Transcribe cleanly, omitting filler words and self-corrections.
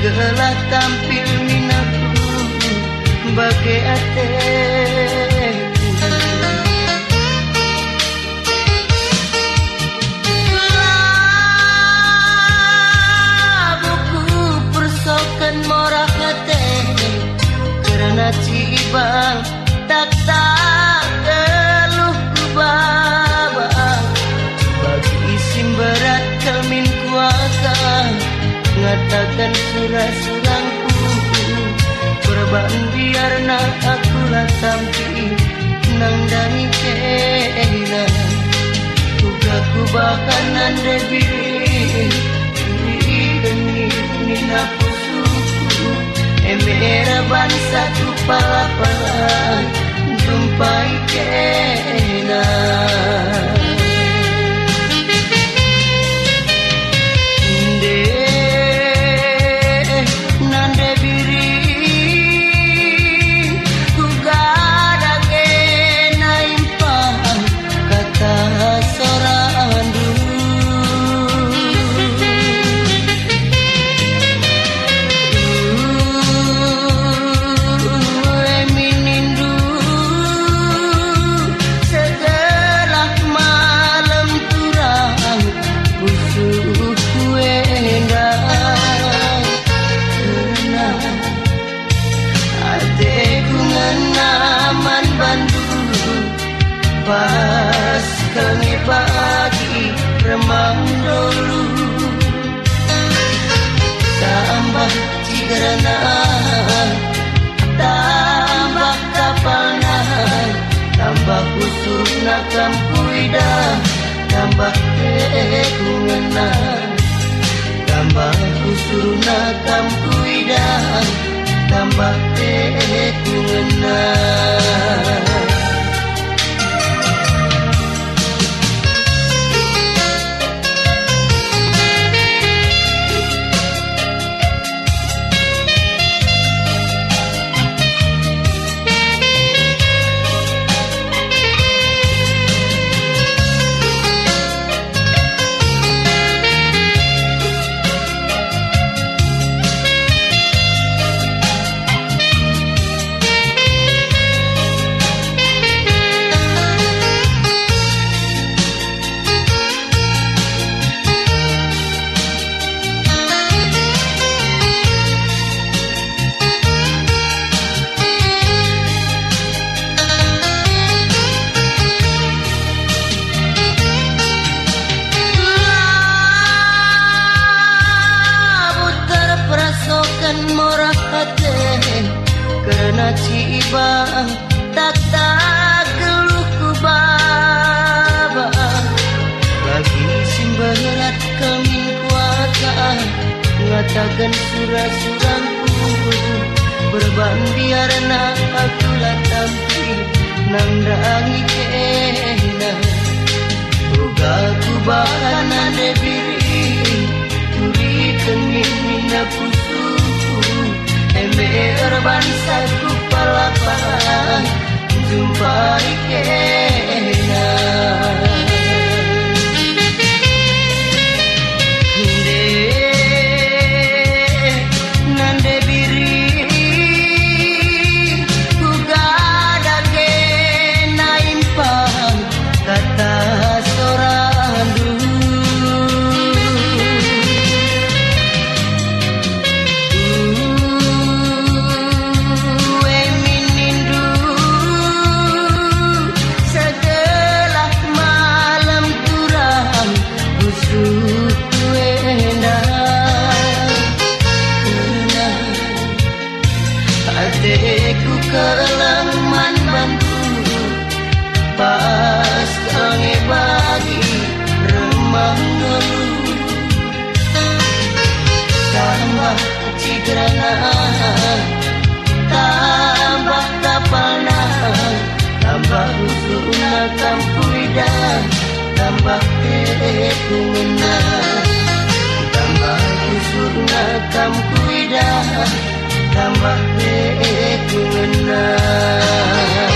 gelah tampil minaku bagai ate buku persokan morah hati karena cibang tak geluh kubabang bagi isim berat kelmin kuakan ngatakan surah-surangku korban biarna aku lah tampi nang dani kena tuga kubakanan debiri demi nina pusuku emera bangsa ku pala-pala jumpai kena pas kami pagi remang dulu tambah cigarana tambah kapalna tambah kusuk nakam kuida tambah kekungena tambah kusuk nakam kuida tambah kekungena karena cibang tak geluh kubabang bagi simberat kami kuasa ngatakan surah-surahku berban biarna aku lah tampil nang dangi kena uga kubahanan debiri turi kening mina pusuku emer bangsa ku pala-pala jumpai kena nande biri ku gada kena impang kata sorandu hatiku kelaman bantu pas kange bagi remang ngeluh tambah cigrana tambah kapalna tambah usuna kampuida tambah tekungena tambah usuna kampuida tambah ku menang